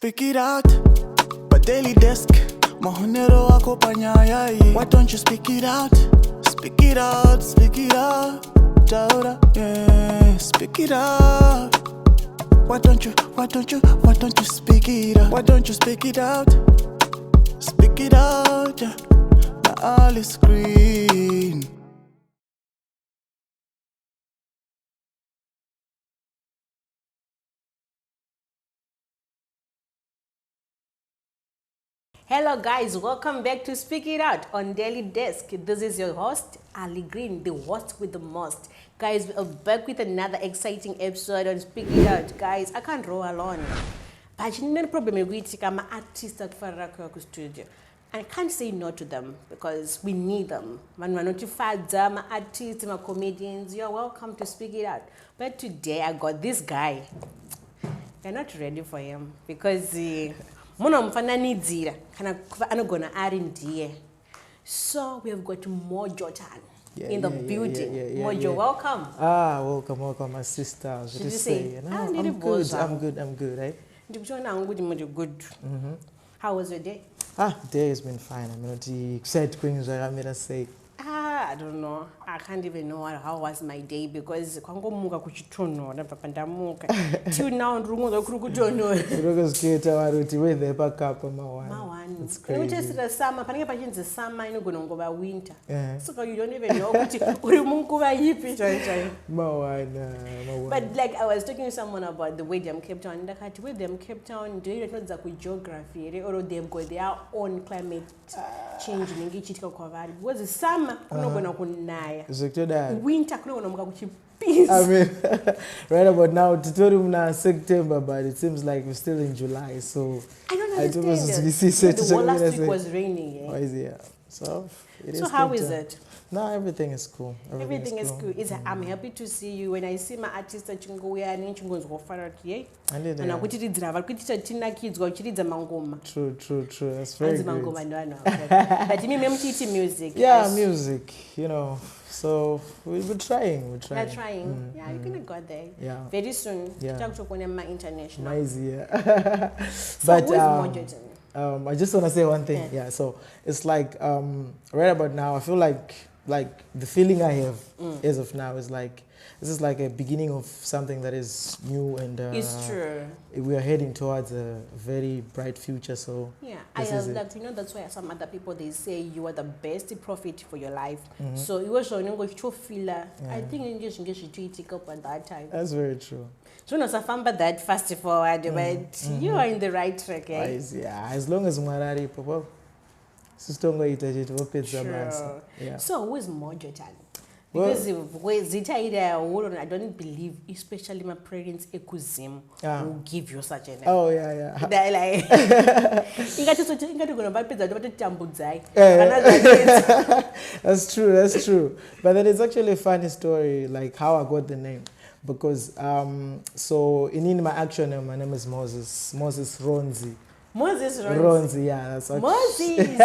Speak it out, but daily desk. Mahonero wako panyayai. Why don't you speak it out? Speak it out, speak it out. Daughter, yeah, speak it out. Why don't you speak it out? Why don't you speak it out? Speak it out, yeah. Now all is green. Hello guys, welcome back to Speak It Out on Daily Desk. This is your host, Ali Green, the host with the most. Guys, we are back with another exciting episode on Speak It Out. Guys, I can't roll alone. But you know the problem with I'm an artist at Faraka Studio. I can't say no to them because we need them. When we're notified them, artists, my comedians, you're welcome to Speak It Out. But today I got this guy. You're not ready for him because so we have got Mojo Tahn in the building. Mojo, welcome. Welcome, my sister. Did you say? I'm good, right? Good. How was your day? Day has been fine. I'm not excited things I'm gonna say. I don't know. I can't even know how was my day because kwangomuka kuchitono ndapapandamuka. Till now ndrungu kurukutono. Weather back up Mawan. It's crazy. Just the summer, panenge pachinzi summer inogona ngova winter. So you don't even know kuti uri munguva yipi chai. Mawan. But like I was talking to someone about the weather in Cape Town. Ndakati weather in Cape Town do you know that geography or they've got their own climate change ningichitika kwavari. Because the summer kunogona kunaya. Winter kunogona muka kuchipisa. I mean, right about now, tutorium na September, but it seems like we're still in July, so I don't understand. The whole last week was raining. Oh, is it? Yeah. So how is it? No, everything is cool. Everything is cool. I'm happy to see you. When I see my artists at Chingoya and Chingo's Gofarat, and I put it in Drava, put it at Tina Kids, go to the Mangoma. True. That's very good. But you mean music? Yeah, music, you know. So we're trying. We're trying. Yeah, you're gonna go there. Yeah. Very soon. Yeah. Talk to my international. Nice, yeah. But who is Mojo Tahn? I just want to say one thing. Yeah. So it's like right about now, I feel like the feeling I have as of now is like this is like a beginning of something that is new and it's true. We are heading towards a very bright future. So yeah, I like that's why some other people they say you are the best profit for your life. So you were showing I think English you take up at that time. That's very true. So no safamba that fast forward, but you are in the right track, eh? Yeah, as long as Marari Papa. Sure. Yeah. So who is Mojo Tahn? Because I don't believe, especially my parents, will give you such a name. Oh yeah. That's true. But then it's actually a funny story, like how I got the name. Because so in my actual name, my name is Moses Ronzi. Ronzi, yeah, that's Moses.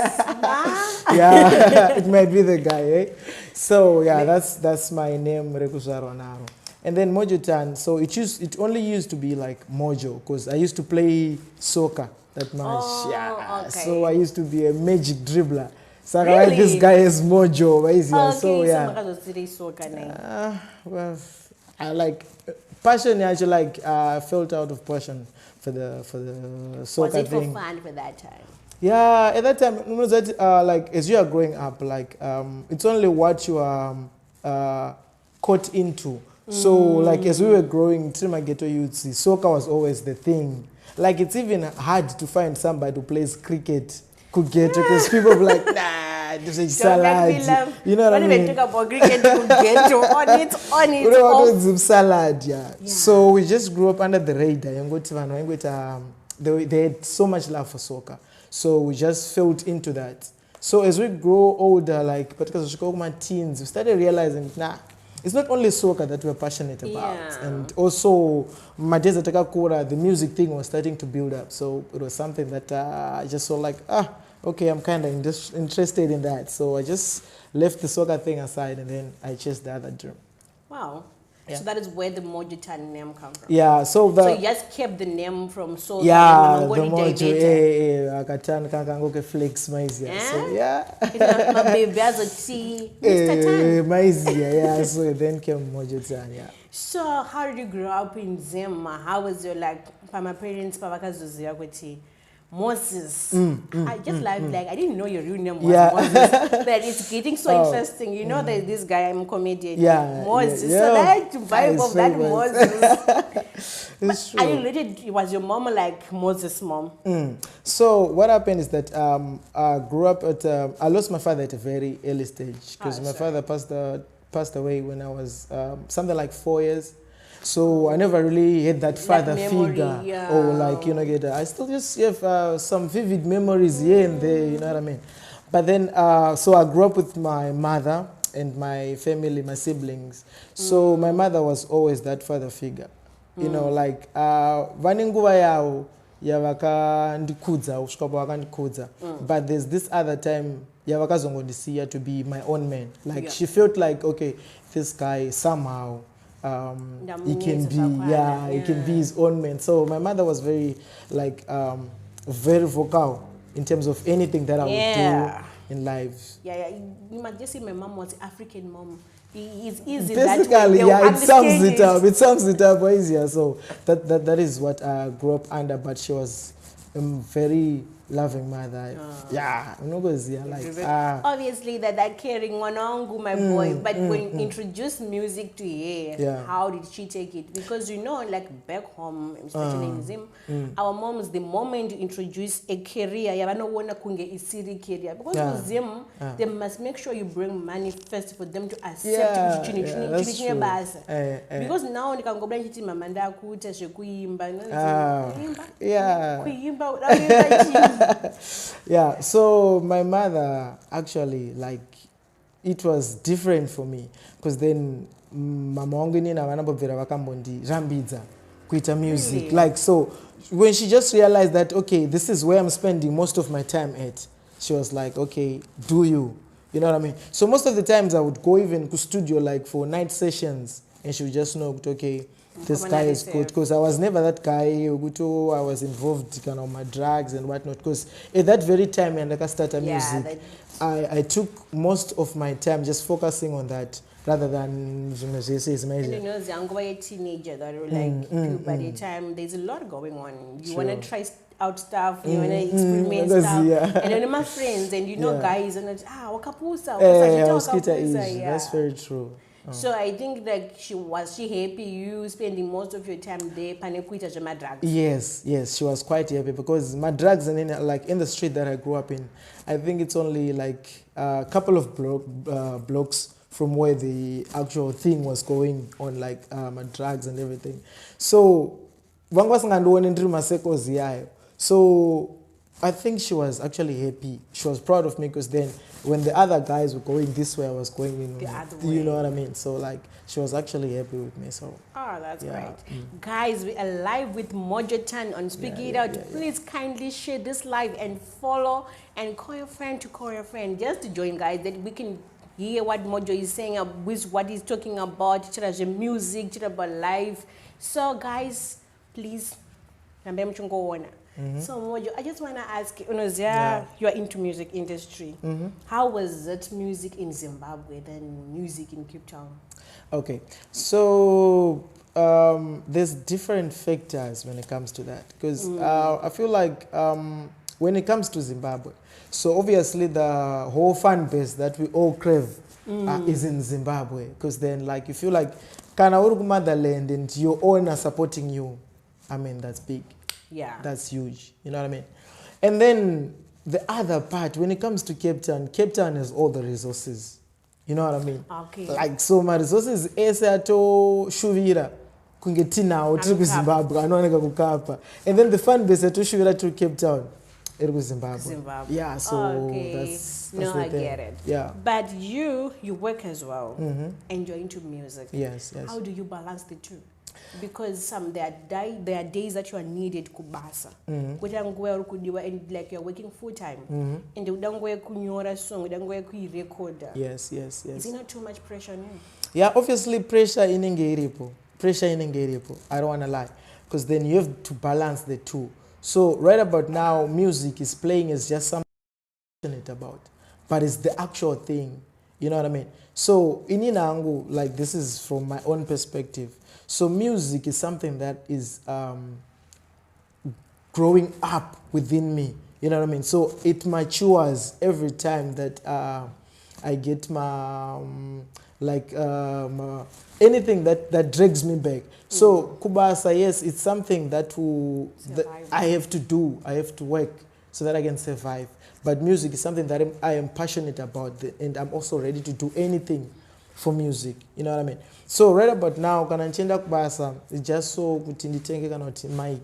Yeah, it might be the guy, eh? So yeah, that's my name, Rekusa Ronaro. And then Mojo Tahn, so it only used to be like Mojo, because I used to play soccer that much. Okay. So I used to be a magic dribbler. So really? I like this guy is Mojo, so yeah. Well, I like passion. Actually, like felt out of passion for the soccer thing. Was it for fun for that time? Yeah, at that time, you know that like as you are growing up, like it's only what you are caught into. So like as we were growing, Trima Ghetto Youth, soccer was always the thing. Like it's even hard to find somebody who plays cricket could get because people be like, nah, this is salad. You know what I mean? When we talk about cricket, could get on it. Salad, yeah. So we just grew up under the radar. They had so much love for soccer. So we just felt into that. So as we grow older, like particularly my teens, we started realizing, it's not only soccer that we're passionate about. And also, the music thing was starting to build up. So it was something that I just saw like, okay, I'm kind of interested in that. So I just left the soccer thing aside and then I chased the other dream. Wow. So that is where the Mojo Tahn name comes from. Yeah, so So you just kept the name from Soul. yeah, the Mojo, akatani kangangoke flex maizia. So yeah. My baby has a T, Mr. Tahn. Maizia, yeah. So then came Mojo Tahn, yeah. So how did you grow up in Zim? How was your like? My parents, Moses. I just like I didn't know your real name was Moses. But it's getting so interesting. You know that this guy, I'm a comedian. Yeah. Moses. Yeah. So that vibe of that Moses. It's true. Are you related? Was your mom like Moses' mom? So what happened is that I grew up at I lost my father at a very early stage because my father passed away when I was something like 4 years. So I never really had that father figure, or like, you know, I still just have some vivid memories here and there, you know what I mean? But then, so I grew up with my mother and my family, my siblings. So my mother was always that father figure, you know, like, vaninguva yao yavakandikudza, usvikapo vakandikudza. But there's this other time yavakazongondisiya to be my own man. Like, she felt like, okay, this guy somehow, he can be, he can be his own man. So my mother was very, like, very vocal in terms of anything that I would do in life. Yeah. You might just say my mom was African mom. It's easy. Basically, it sums it up easier. So that is what I grew up under. But she was very loving mother. I'm not going to say like obviously that caring one on my boy. But when you introduced music to her, how did she take it? Because you know, like back home, especially in Zim, our moms, the moment you introduce a career, you don't want to kunge a city career. Because with Zim, they must make sure you bring money first for them to accept because now you can go back to Mamanda Kuta Shekuimba. Yeah, so my mother actually, like, it was different for me because then mama wangu nina vanambobvera vakambondi rambidza kuita music. Like, so when she just realized that, okay, this is where I'm spending most of my time at, she was like, okay, do you know what I mean? So most of the times I would go even to studio like for night sessions and she would just know, okay, this guy is good, because I was never that guy. I was involved in my drugs and whatnot. Because at that very time, when I started music, I took most of my time just focusing on that rather than and you know, you're a teenager that are like puberty time. There's a lot going on. You want to try out stuff. You want to experiment stuff. And then my friends and you know guys and wakapusa. That's very true. So I think like she happy you spending most of your time there panekuita my drugs? Yes, she was quite happy because my drugs and like in the street that I grew up in, I think it's only like a couple of blocks from where the actual thing was going on, like my drugs and everything. So so I think she was actually happy. She was proud of me because then when the other guys were going this way, I was going in the other way. You know what I mean? So like she was actually happy with me. So that's great. Guys, we are live with Mojo Tahn on Speak It Out. Please kindly share this live and follow and call your friend to call your friend just to join, guys, that we can hear what Mojo is saying, with what he's talking about, music, about life. So guys, please So Mojo, I just want to ask you, you are into music industry. How was that music in Zimbabwe than music in Cape Town? Okay, so there's different factors when it comes to that because I feel like when it comes to Zimbabwe, so obviously the whole fan base that we all crave is in Zimbabwe because then like you feel like kana uri motherland and your own are supporting you. I mean, that's big. Yeah. That's huge. You know what I mean? And then the other part, when it comes to Cape Town has all the resources. You know what I mean? Okay. Like, so my resources, esato shuvira, kungetina, or triku Zimbabwe, anoaneka kukapa. And then the fan base to shuvira to Cape Town, it was Zimbabwe. Yeah, so that's I get it. Yeah. But you work as well, and you're into music. Yes. How do you balance the two? Because there are days that you are needed kubasa. And like you're working full time. And you don't go kunyora song, you don't go record. Yes. Is it not too much pressure on you? Yeah, obviously pressure in iripo. Pressure in iripo. I don't want to lie. Because then you have to balance the two. So right about now, music is playing is just something passionate about. But it's the actual thing. You know what I mean? So in Inangu, like this is from my own perspective. So music is something that is growing up within me. You know what I mean? So it matures every time that I get my anything that drags me back. So Kubasa, yes, it's something that I have to do. I have to work so that I can survive. But music is something that I am passionate about, and I'm also ready to do anything for music. You know what I mean? So right about now, kana nchenda Kubasa, it's just so kuti nditenge kana kuti mic,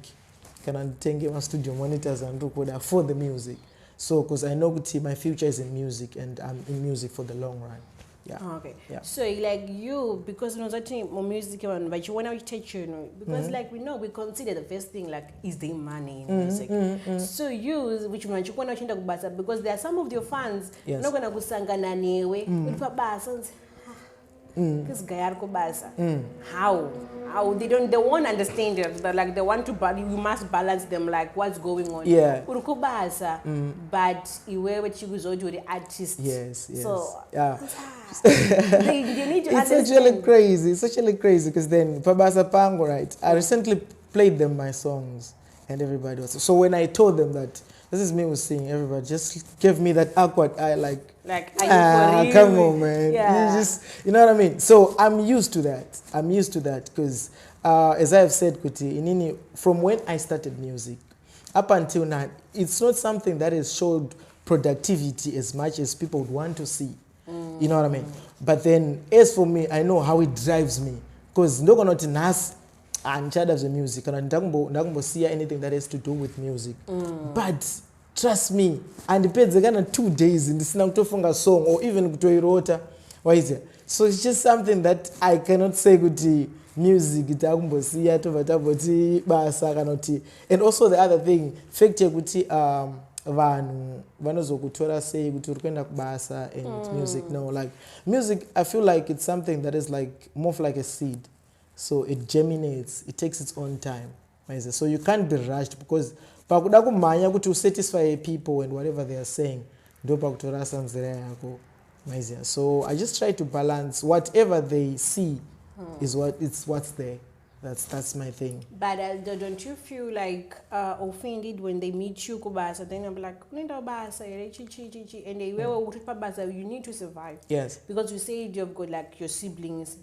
kana nditenge my studio monitors and recorder for the music. So because I know kuti my future is in music, and I'm in music for the long run. Yeah. Oh, okay. Yeah. So like you, because you know that more music one, but you wanna teach because like we know we consider the first thing like is the money in music. So you which one you wanna chinda kubasa because there are some of your fans not gonna kusangana newe with basa. This guy are kubasa. How they won't understand it. But like they want to, but you must balance them. Like what's going on? Yeah. Urukubasa, but iwe what you go to the artist. Yes. So yeah. they need to It's understand. actually crazy. It's actually crazy because then Pabasa Pango, right? I recently played them my songs, and everybody was so when I told them that this is me who's singing, everybody just gave me that awkward eye, like are you for real? come on, man. Yeah. You know what I mean? So I'm used to that because as I have said, Kuti, Inini, from when I started music up until now, it's not something that has showed productivity as much as people would want to see. You know what I mean? But then as for me, I know how it drives me because no one not nas and child of the music and don't see anything that has to do with music. But trust me, and depends again 2 days in this a song or even to a rota. Why is it? So it's just something that I cannot say good music and also the other thing, fact vanhu vanozokutora sei kuti uri kuenda kubasa and music. No, like music I feel like it's something that is like more like a seed, so it germinates, it takes its own time. So you can't be rushed because pakuda kumhanya kuti usatisfy people and whatever they are saying ndo pakutorasa nzira yako. So I just try to balance whatever they see is what's there. That's my thing. But don't you feel like offended when they meet you kubasa? Then I'm like, and they you need to survive. Yes. Because you said you've got like your siblings.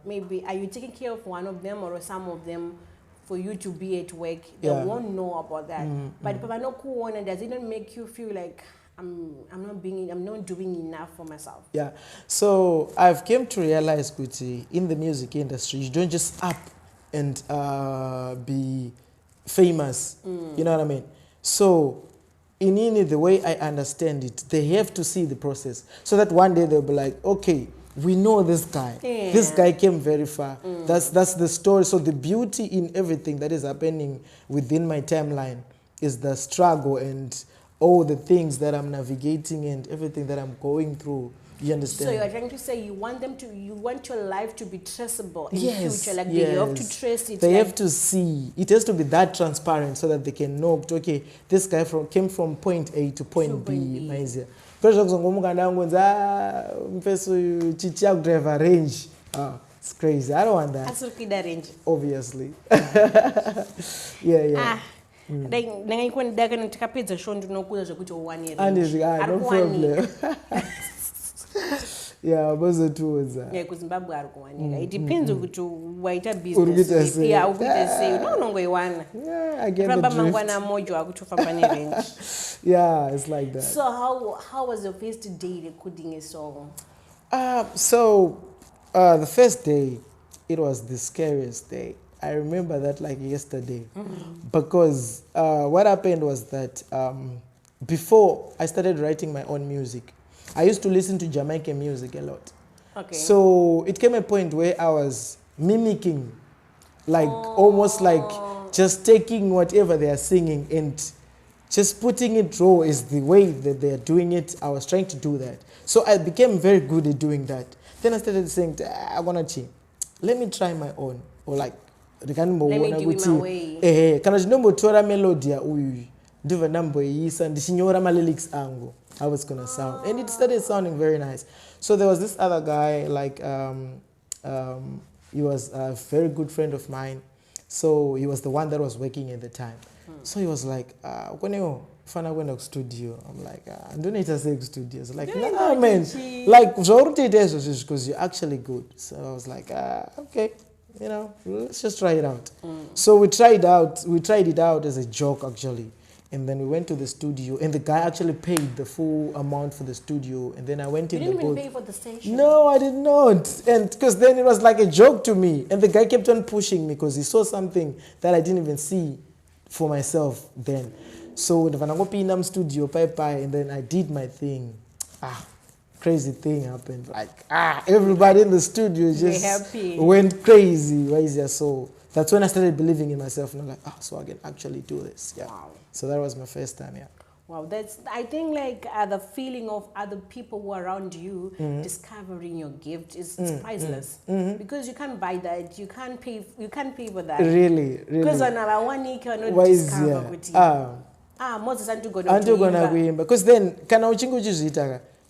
Maybe are you taking care of one of them or some of them for you to be at work? They won't know about that. But Papa no cool one, and does it not make you feel like I'm not doing enough for myself? Yeah. So I've came to realize, Kuti, in the music industry, you don't just up and be famous. You know what I mean? So in the way I understand it, they have to see the process so that one day they'll be like, okay, we know this guy. Yeah. This guy came very far. That's the story. So the beauty in everything that is happening within my timeline is the struggle and all the things that I'm navigating and everything that I'm going through. You understand? So you're trying to say you want your life to be traceable in future, like they have to trace it. They have to see. It has to be that transparent so that they can know, okay, this guy came from point A to point B. It's crazy. I don't want that. Range. Obviously. No problem. Yeah, bozo tuoza. Yeah, because Zimbabwe are going. It depends on to waita business. Yeah, no one. Yeah, I get the drift. Yeah, it's like that. So how was your first day recording a song? The first day, it was the scariest day. I remember that like yesterday, because what happened was that before I started writing my own music, I used to listen to Jamaican music a lot. Okay. So it came a point where I was mimicking, like almost like just taking whatever they are singing and just putting it raw is the way that they are doing it. I was trying to do that. So I became very good at doing that. Then I started saying, I wanna change. Let me try my own. Or like, Let me do it my way. Kana chinombotora melody ya uyu. Ndiva ndamboiisa ndichinyora ma lyrics angu. How it's gonna sound. And it started sounding very nice. So there was this other guy, like he was a very good friend of mine. So he was the one that was working at the time. So he was like, when you fana kwenda ku studio, I'm like, ndonoita sei ku studio? So like, nah man, like because you're actually good. So I was like, okay, you know, let's just try it out. So we tried it out as a joke actually. And then we went to the studio, and the guy actually paid the full amount for the studio. And then I went in the booth. You didn't even pay for the station? No, I did not. And because then it was like a joke to me. And the guy kept on pushing me because he saw something that I didn't even see for myself then. So the Vanangopinam studio, and then I did my thing. Crazy thing happened. Like, everybody in the studio just went crazy. So that's when I started believing in myself, and I'm like, so I can actually do this. Yeah. Wow. So that was my first time, yeah. Wow, I think like the feeling of other people who are around you discovering your gift is priceless. Because you can't buy that, you can't pay for that. Really. Because another one you cannot discover with you. Moses gonna because then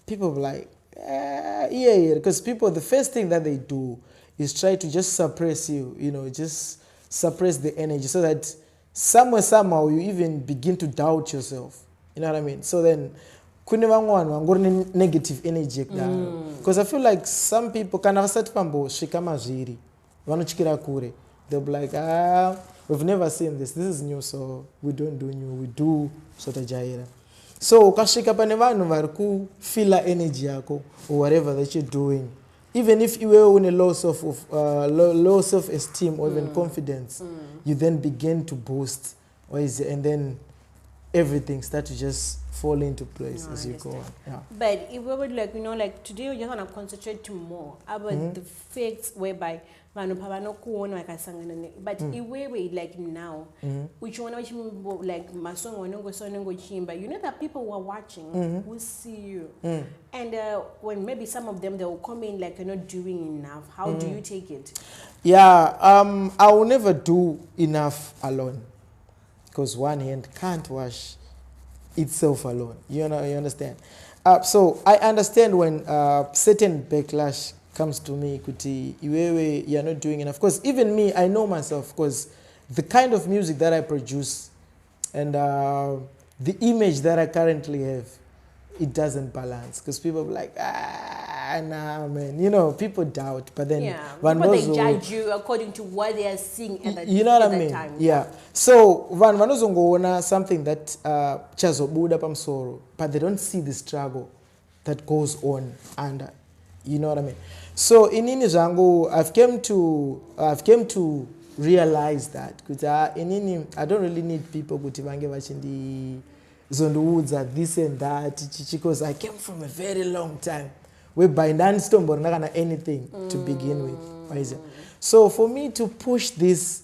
people be like, yeah, because people, the first thing that they do is try to just suppress you, just suppress the energy so that somehow you even begin to doubt yourself. You know what I mean? So then, negative energy. Because I feel like some people can have set pambo shikama ziri, wanochikira kure. They'll be like, we've never seen this. This is new, so we don't do new. We do sort of jaira. So ukashika pane vanhu vari kufila energy yako or whatever that you're doing. Even if you were in a low self-esteem or even confidence, you then begin to boost, and then everything starts to just fall into place as you go on. Yeah. But if we would like today we just want to concentrate more about the facts whereby but iwewe like now which one like masong you know that people who are watching will see you and when maybe some of them they will comment like you're not doing enough. How do you take it? Yeah, I will never do enough alone because one hand can't wash itself alone. You understand? So I understand when certain backlash comes to me, kuti iwewe you're not doing enough. Of course, even me, I know myself because the kind of music that I produce and the image that I currently have, it doesn't balance because people are like, nah, man. People doubt, but then but they judge you according to what they are seeing at that time. Yeah. So vanozongoona something that chazobuda pamsoro, but they don't see the struggle that goes on under. You know what I mean? So in inini zvangu, I've came to realize that because in inini I don't really need people kuti vange vachindi zonduudza this and that because I came from a very long time whereby ndandisitomborina anything to begin with. So for me to push this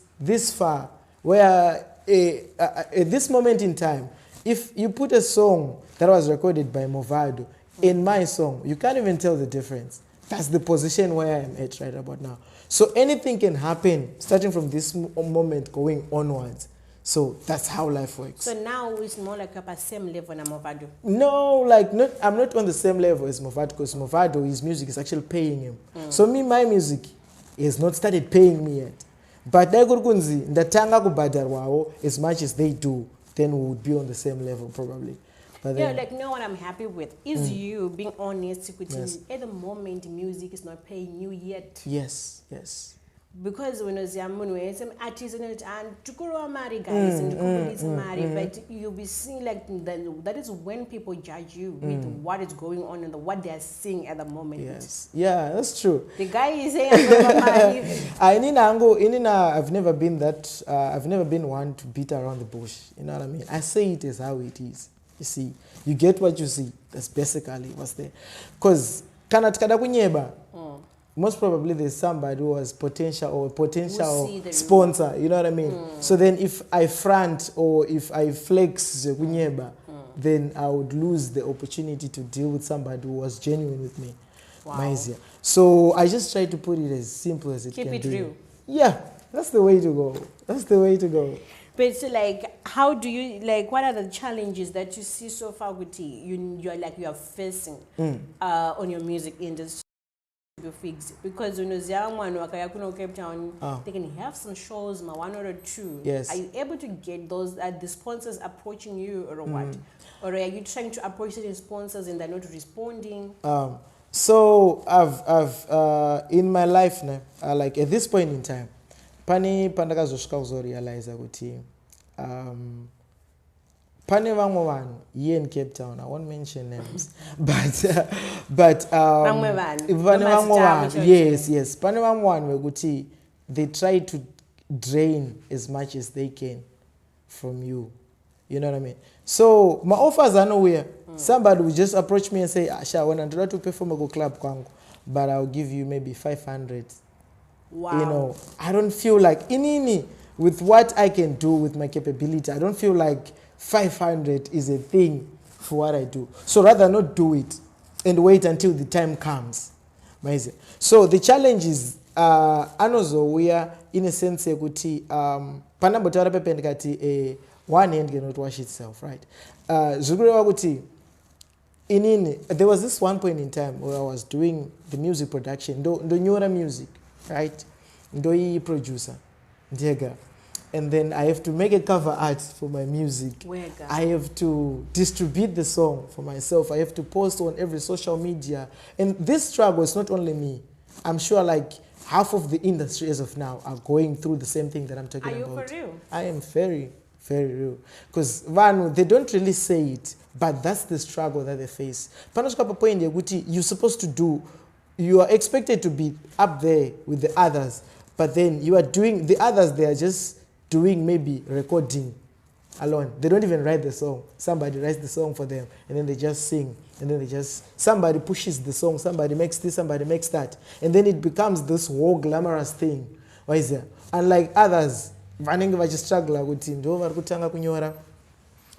far, where at this moment in time, if you put a song that was recorded by Movado in my song, you can't even tell the difference. That's the position where I am at right about now. So anything can happen starting from this moment going onwards. So that's how life works. So now it's more like at the same level as Movado? No, I'm not on the same level as Movado because Movado, his music is actually paying him. So my music has not started paying me yet. But ndatanga kubhadharwawo as much as they do, then we would be on the same level probably. But then, what I'm happy with is you being honest with me. At the moment, music is not paying you yet. Yes. Because when I was young, artists and tukuru marry guys and marry, but you'll be seeing like that is when people judge you with what is going on and what they are seeing at the moment. Yes, yeah, that's true. The guy is saying, I've never been that. I've never been one to beat around the bush. You know what I mean? I say it as how it is. You see, you get what you see. That's basically what's there. Because most probably there's somebody who has potential sponsor, you know what I mean? So then if I front or if I flex then I would lose the opportunity to deal with somebody who was genuine with me. Wow. So I just try to put it as simple as it Keep can it be. real. Yeah, that's the way to go. That's the way to go. But so like, how do you like? What are the challenges that you see so far with you are facing on your music industry? Fix because when Cape Town, they can have some shows, one or two. Yes. Are you able to get those? Are the sponsors approaching you or what? Or are you trying to approach certain sponsors and they're not responding? So I've in my life now, like at this point in time, pani pandakazosvika kuzorealize kuti pane vamwe vanhu here in Cape Town, I won't mention names, but Vamwe vanhu. pane vamwe vanhu, yes, pane vamwe vanhu vekuti they try to drain as much as they can from you. You know what I mean? So my offers are nowhere. Somebody will just approach me and say, Asha, when I try to perform a club kwangu, but I'll give you maybe 500. Wow. You know, I don't feel like inini with what I can do with my capability. I don't feel like 500 is a thing for what I do. So rather not do it and wait until the time comes. So the challenge is anozo we are in a sense kuti panambotaura pepe ndikati one hand cannot wash itself, right? Zvikureva kuti inini there was this one point in time where I was doing the music production, ndonyora music, right? Ndoi producer, ndega. And then I have to make a cover art for my music. I have to distribute the song for myself. I have to post on every social media. And this struggle is not only me. I'm sure like half of the industry as of now are going through the same thing that I'm talking about. Are you for real? I am very, very real. Because they don't really say it, but that's the struggle that they face. You're supposed to do, you are expected to be up there with the others, but then you are doing, the others, they are just doing maybe recording alone. They don't even write the song. Somebody writes the song for them and then they just sing and then somebody pushes the song, somebody makes this, somebody makes that. And then it becomes this whole glamorous thing. Why is that? Unlike others, vanenge vachistruggle kuti ndo vari kutanga kunyora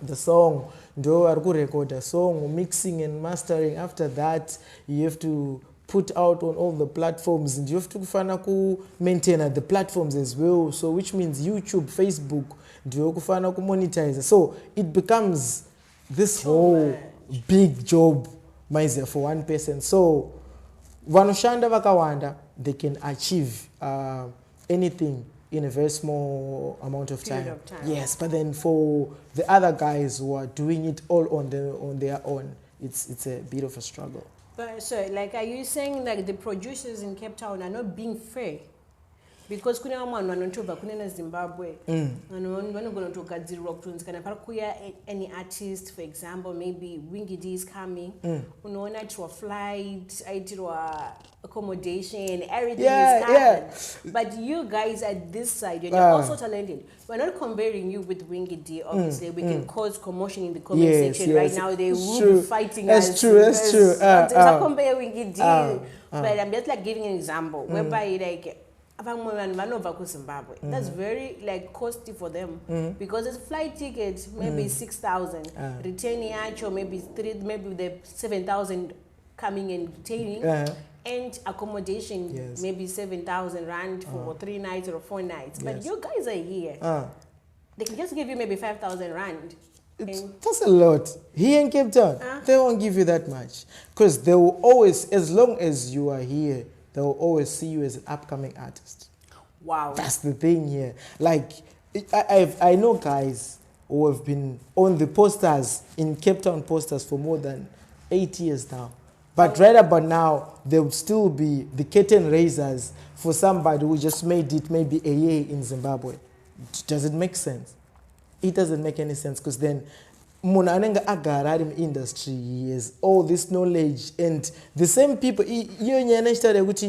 the song, ndo vari kurecord a song, mixing and mastering. After that, you have to put out on all the platforms and you have to maintain the platforms as well. So which means YouTube, Facebook, ndio kufana ku monetize. So it becomes this whole big job for one person. So vanoshanda vakawanda, they can achieve anything in a very small amount of time. Yes, but then for the other guys who are doing it all on their own, it's a bit of a struggle. But so, like, are you saying like the producers in Cape Town are not being fair? Because kuna wanotoba kuna na Zimbabwe, wanogona togadzirwa kuti kana parikuya any artist, for example, maybe Wingy D is coming, unoona aitirwa flight, aitirwa accommodation, everything is covered. Yeah. But you guys at this side, you're also talented. We're not comparing you with Wingy D, obviously. We can cause commotion in the comment section. Right now, they will be fighting us. That's true. Don't compare Wingy D. But I'm just like giving an example, whereby like, that's very like costly for them because it's flight ticket maybe 6,000, retaining actual maybe the 7,000 coming and retaining, and accommodation maybe 7,000 rand for 3 nights or 4 nights. But you guys are here, they can just give you maybe 5,000 rand. That's a lot. Here in Cape Town, they won't give you that much because they will always, as long as you are here, they will always see you as an upcoming artist. Wow. That's the thing here. Like, I know guys who have been on the posters, in Cape Town posters for more than 8 years now. But right about now, they will still be the curtain raisers for somebody who just made it maybe a year in Zimbabwe. Does it make sense? It doesn't make any sense because then munhu anenge agara ari muindustry, he has all this knowledge and the same people, iyo nyaya nechitaura kuti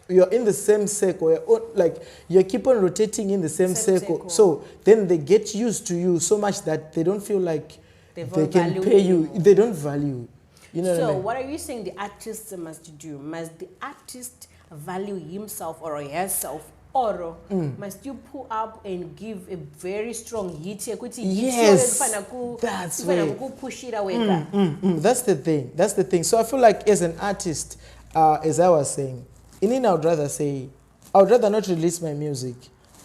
you're in the same circle, like you keep on rotating in the same circle. So then they get used to you so much that they don't feel like they can pay you. They don't value. You know so what I mean? What are you saying the artist must do? Must the artist value himself or herself? Or must you pull up and give a very strong hit? Yes, that's right. Push it away. That's the thing. So I feel like as an artist, as I was saying, I would rather say, I would rather not release my music.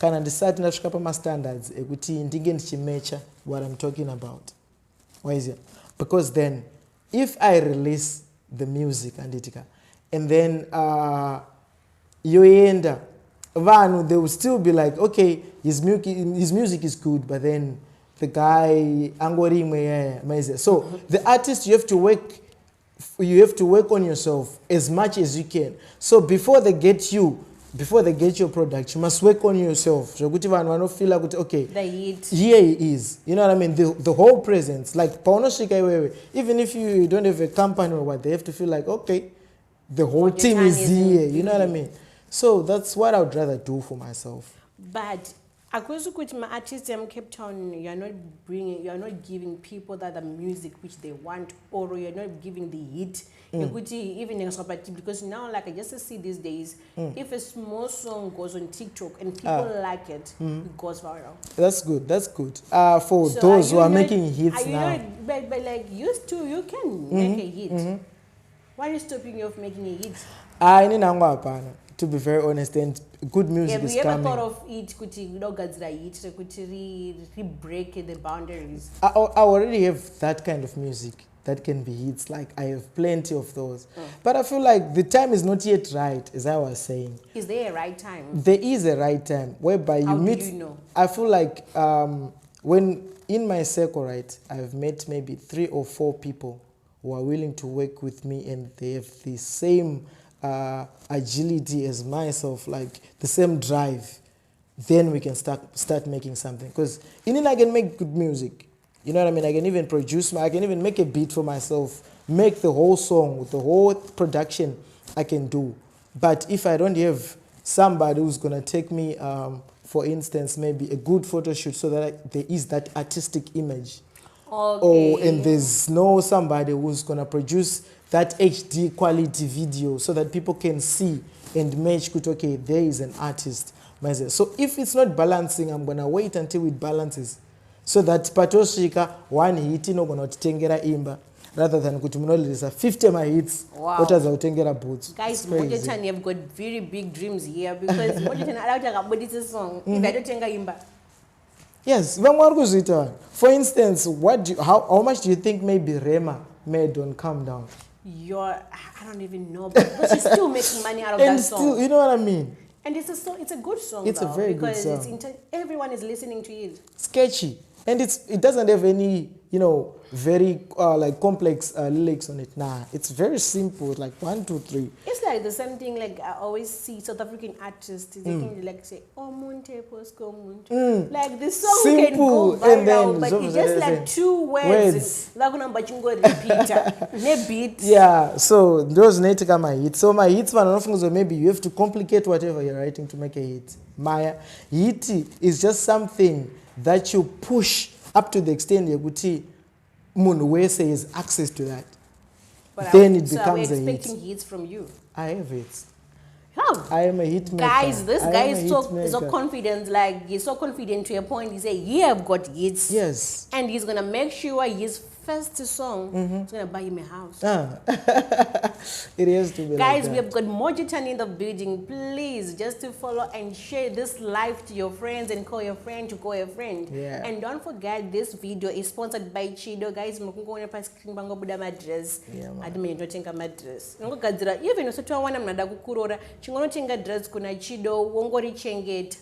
Can I decide to shop my standards? Measure what I'm talking about. Why is it? Because then, if I release the music and then you end up, they will still be like, okay, his music is good, but then the guy so the artist, you have to work on yourself as much as you can. So before they get your product, you must work on yourself. So feel like, okay, here he is. You know what I mean? The whole presence, like even if you don't have a company or what, they have to feel like, okay, the whole team is here. You know what I mean? So that's what I would rather do for myself. But according to my artists in Cape Town, you're not giving people that the music which they want, or you're not giving the hit. Even because now, like I just see these days, if a small song goes on TikTok and people like it, it goes viral. That's good. That's good. For so those who are making hits now. But like used to, you can make a hit. Why are you stopping you of making a hit? To be very honest, and good music is coming. Have you ever thought of it? Could break the boundaries? I already have that kind of music that can be hits. Like I have plenty of those, but I feel like the time is not yet right, as I was saying. Is there a right time? There is a right time whereby you meet. How do you know? I feel like when in my circle, right, I've met maybe 3 or 4 people who are willing to work with me, and they have the same agility as myself, like the same drive. Then we can start making something. Because I can make good music. You know what I mean? I can even I can even make a beat for myself, make the whole song with the whole production I can do. But if I don't have somebody who's gonna take me, for instance, maybe a good photo shoot, so that there is that artistic image. Okay. And there's somebody who's gonna produce that HD quality video so that people can see and match, okay, there is an artist. So if it's not balancing, I'm gonna wait until it balances. So that patoshika one hit gonna tengera imba rather than kutumulisa 50 my hits. Wow. What has tengera boots? Guys, Mojo Tahn, you've got very big dreams here, because Mojo Tahn allowed this song. If I don't tenga imba. Yes, for instance, how much do you think maybe Rema made on Calm Down? I don't even know, but she's still making money out of that song. Still, you know what I mean? And it's a good song. It's a very good song. Because everyone is listening to it. Sketchy, and it doesn't have any very like complex lyrics on it. Nah, it's very simple, like 1, 2, 3. It's like the same thing. Like I always see South African artists. They can like say, "Oh, Monte Posco Monte." Like the song simple, can go viral, but it's just like 2 words. Like when I'm repeater, beat. Yeah, so those need to my hits. So my hits, maybe you have to complicate whatever you're writing to make a hit. My hit is just something that you push up to the extent Yaguti Munwe says access to that. But then it becomes a hit. We're expecting hits from you. I have hits. How? I am a hit maker. Guys, this guy is so confident. Like, he's so confident to a point. He say, "Yeah, I've got hits." Yes. And he's gonna make sure his first song is gonna buy him a house. It has to be. Guys, like we have got Mojo Tahn in the building. Please, just to follow and share this live to your friends and call your friend to call your friend. Yeah. And don't forget, this video is sponsored by Chido. Guys, mukungona pa screen bango buda madress. Yeah, man. Adimi ndotenga madress. Ngogadzira even usotwa wana mnada kukurora. Chingonotenga dress kuna Chido wongori chengeta.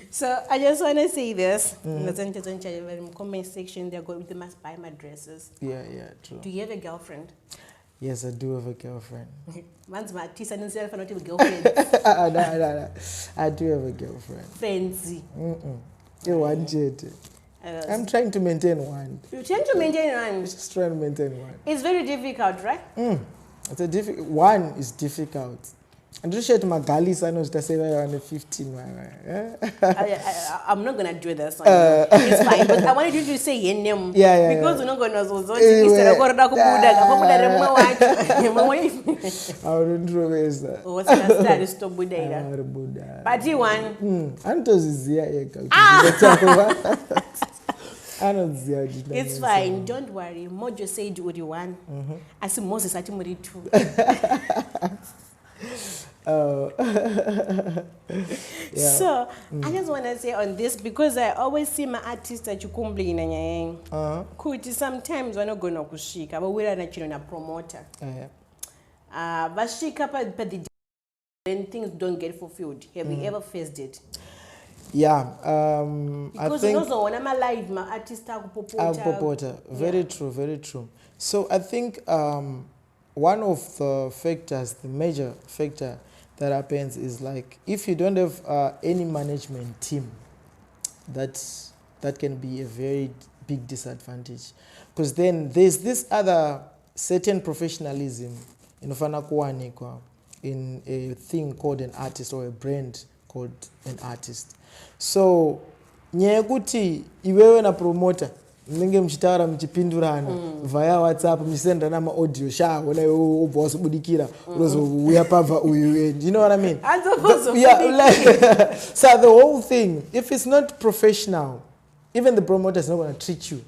So I just want to say this. In the comment section, they're going, they must buy my dresses. Yeah, true. Do you have a girlfriend? Yes, I do have a girlfriend. Man's my teacher and self not have a girlfriend. No. I do have a girlfriend. Fancy. I'm trying to maintain one. You're trying to maintain one? Just trying to maintain one. It's very difficult, right? It's one is difficult. And just share to my galis, I know to say around 15. I'm not going to do this. It's fine, but I wanted you to say your name. Yeah. Because you're not going to I wouldn't know is that. What's the status to Buddha? But you want? Antos is here. It's fine, don't worry. Mojo said uri one. Asi Moses ati muri two. Oh. Yeah. So I just want to say on this, because I always see my artists that you complain and kuti sometimes we're not gonna kushika, but we're not a promoter. Bashika but the when things don't get fulfilled. Have you ever faced it? Yeah, because I think also when I'm alive, my artist popota. Very true, very true. So I think one of the factors, the major factor that happens is like if you don't have any management team, that can be a very big disadvantage, because then there's this other certain professionalism in a thing called an artist, or a brand called an artist. So nyekuti iwewe na promoter mnenge mchitaura mchipindurana via WhatsApp mchisenda na audio sha wala ubva wasubudikira uzouya pabva uyu, you know what I mean? So the whole thing, if it's not professional, even the promoter is not going to treat you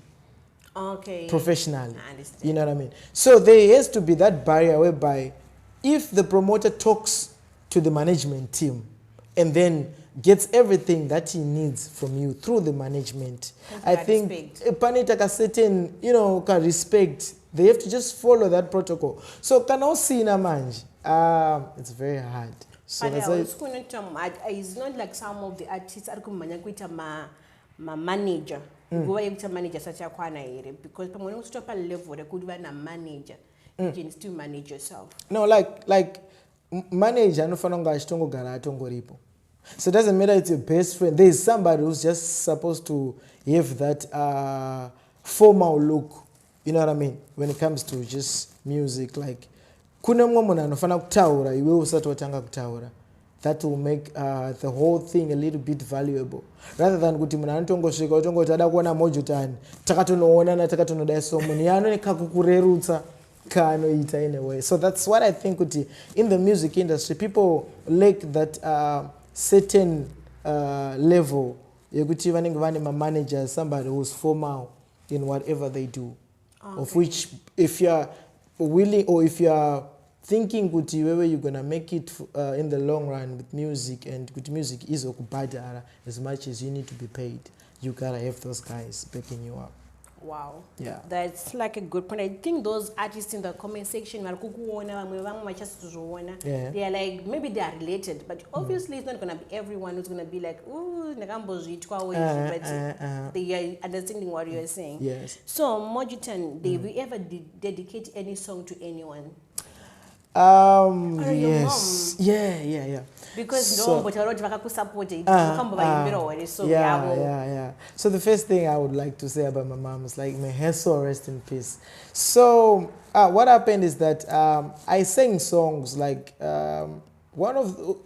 professionally. I understand. You know what I mean? So there has to be that barrier whereby if the promoter talks to the management team and then gets everything that he needs from you through the management, I think panitaka certain, respect. They have to just follow that protocol. So can also see na manji. It's very hard. So but it's not like some of the artists are kuita ma manager. Go to manager such a kwana ere, because when you stop a level there could be a manager. You can still manage yourself. No, like manager no fanonga chitongo gara tongoripo. So it doesn't matter it's your best friend. There is somebody who's just supposed to have that formal look. You know what I mean? When it comes to just music, like kuna mwana anofana kutaura, iwe usatu watanga kutaura. That will make the whole thing a little bit valuable. Rather than kuti mwana antongo shika, utongo tada kuona Mojo Tahn, takatonoona na takatonoda somo, ni ano ni kakukurerutsa. In a way. So that's what I think in the music industry, people lack that certain level. You could even a manager, somebody who's formal in whatever they do. Okay. Of which, if you're willing or if you're thinking whether you're going to make it in the long run with music, and good music is okubadara, as much as you need to be paid, you got to have those guys backing you up. Wow. Yeah. That's like a good point. I think those artists in the comment section, they are like, maybe they are related, but obviously it's not going to be everyone who's going to be like, ooh, but they are understanding what you are saying. Yes. So, Mojo Tahn, did we ever dedicate any song to anyone? Yes. Yeah. Because so, yeah. So the first thing I would like to say about my mom is like, may her soul rest in peace. So what happened is that I sang songs like there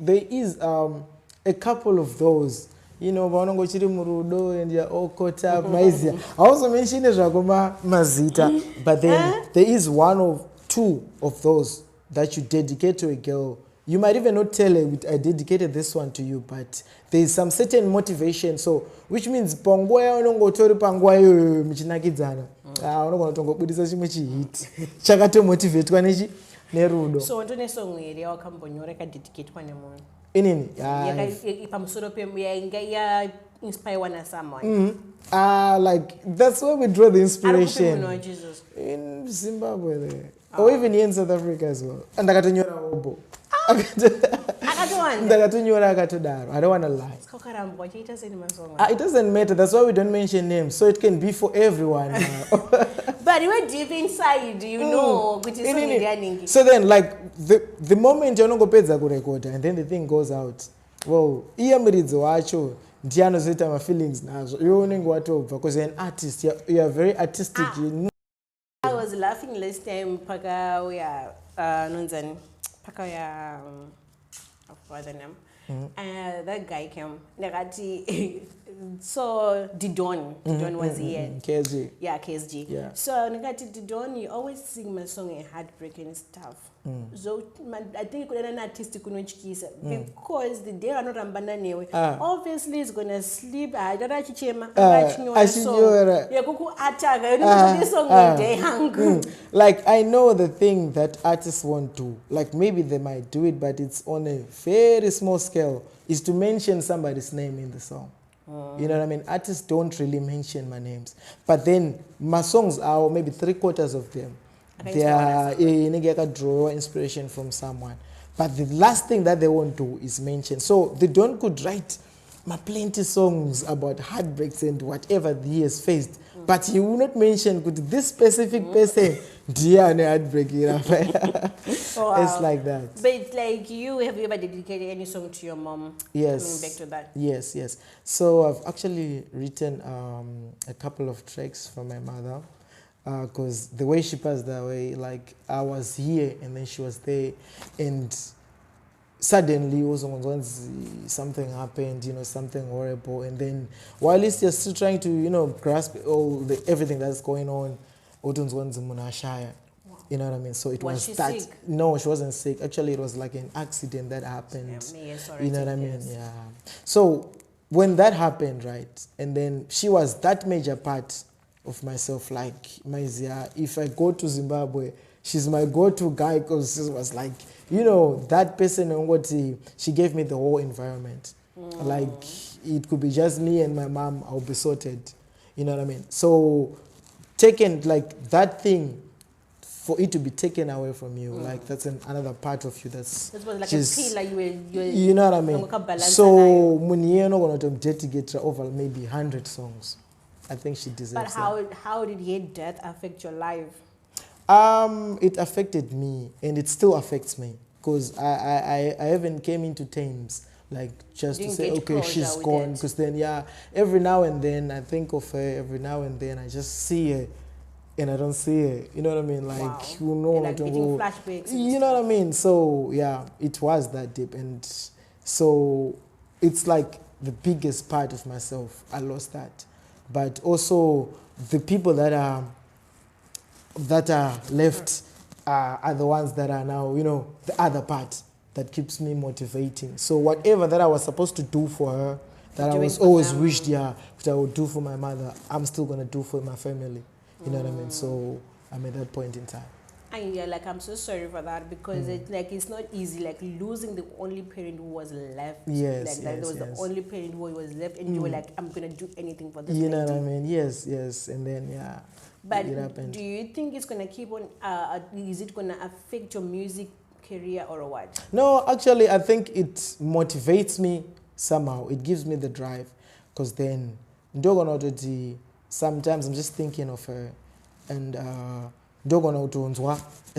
is a couple of those. Vanongo chiri murudo and you're all caught up. I also mentioned mazita, but then there is one or two of those that you dedicate to a girl. You might even not tell her, I dedicated this one to you, but there is some certain motivation. So, which means, pangwaya onongo tori pangwaya michinakidzana. Onongo tongo budisa chimwe chihit. Chakato motivate kwa nechi nerudo. So, ontone song ere wakambonyora ka dedicate kwa nemoyo. Inini? Pamusoro pe ya inspire one or someone. Like that's where we draw the inspiration. Jesus. In Zimbabwe there. Or even here in South Africa as well. And I got to obo. I don't want to lie. It doesn't matter. That's why we don't mention names. So it can be for everyone. But you are deep inside, you know. Which is so then, like, the moment you go pay record and then the thing goes out. Well, Diano zeta my feelings now. You only go because you're an artist. You are very artistic. I was laughing last time. Paka what's the name? That guy came. so Didon was here. KSG. Yeah, KSG. Yeah. So Nagati Didon, you always sing my song in heartbreak and stuff. So I think you could an artistic because the day I'm not rambana obviously it's gonna sleep. I don't know chema. Yeah, kuku attack. I know this song when they hang. Like I know the thing that artists won't do. Like maybe they might do it, but it's on a very small scale. Is to mention somebody's name in the song. You know what I mean? Artists don't really mention my names. But then my songs are maybe 3/4 of them. They are a draw inspiration from someone. But the last thing that they won't do is mention. So they don't could write my plenty songs about heartbreaks and whatever he has faced. But he will not mention could this specific person dear and heartbreak. You know? It's like that. But like you, have you ever dedicated any song to your mom? Yes. Coming back to that. Yes. So I've actually written a couple of tracks for my mother. Because the way she passed away, like I was here and then she was there, and suddenly once something happened, something horrible, and then while you're still trying to, grasp everything that's going on, you know what I mean? So it was she that. sick? No, she wasn't sick. Actually, it was like an accident that happened. Sorry, you know what I mean? Yeah. So when that happened, right, and then she was that major part of myself, like Maizia, if I go to Zimbabwe, she's my go-to guy because she was like, that person and what she gave me the whole environment. Like it could be just me and my mom, I'll be sorted. You know what I mean? So taken like that thing, for it to be taken away from you, like that's another part of you that's It was like just, a pillar you know what I mean? So Munieno gonna dedicate over maybe 100 songs. I think she deserves But how did her death affect your life? It affected me, and it still affects me, because I haven't came into terms, like just to say, okay, she's gone, because then, every now and then I think of her, every now and then I just see her, and I don't see her, you know what I mean? Like, like getting flashbacks. You know what I mean? So, it was that deep, and so it's like the biggest part of myself, I lost that. But also the people that are left are the ones that are now, the other part that keeps me motivating. So whatever that I was supposed to do for her, that I was always wished, that I would do for my mother, I'm still going to do for my family. You know what I mean? So I'm at that point in time. And I'm so sorry for that, because it's not easy, like losing the only parent who was left. Yes, that was the only parent who was left, and you were like, I'm gonna do anything for this. You know what I mean? Yes, and then But it happened. Do you think it's gonna keep on? Is it gonna affect your music career or what? No, actually, I think it motivates me somehow. It gives me the drive, because then sometimes I'm just thinking of her, and a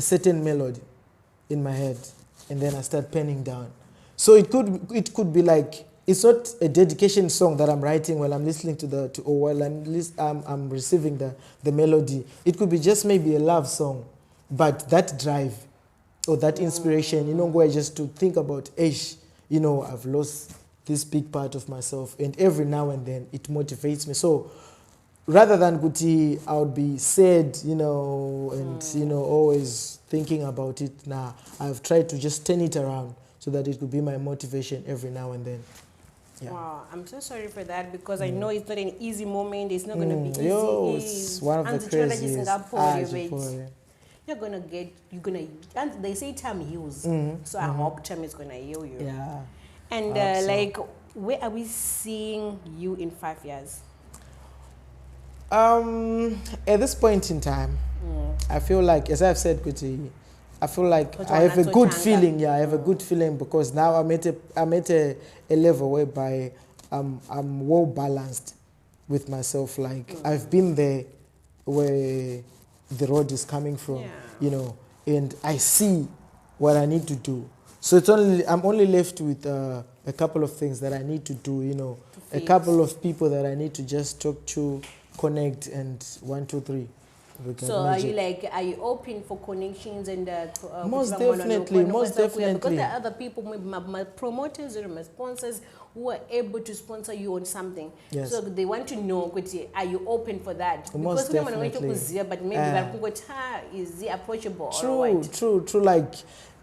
certain melody in my head, and then I start penning down. So it could be like, it's not a dedication song that I'm writing while I'm listening or while I'm receiving the melody. It could be just maybe a love song, but that drive or that inspiration, where just to think about, I've lost this big part of myself, and every now and then it motivates me. So rather than Guti, I would be sad, and always thinking about it. Now I've tried to just turn it around so that it could be my motivation every now and then. Yeah. Wow, I'm so sorry for that, because I know it's not an easy moment. It's not going to be easy. It's one of the craziest. And they say time heals. So I hope time is going to heal you. Yeah. And where are we seeing you in 5 years? At this point in time, I feel like, as I've said, Kuti, I feel like I have a good feeling. Yeah, I have a good feeling, because now I'm at a level whereby I'm well balanced with myself. Like I've been there where the road is coming from, and I see what I need to do. So I'm only left with a couple of things that I need to do. A couple of people that I need to just talk to, connect, and 1, 2, 3. So are you like, are you open for connections and Most definitely, most definitely. because there are other people, my promoters or my sponsors who are able to sponsor you on something. Yes. So they want to know, are you open for that? Most because definitely. but maybe is he approachable? True. Like,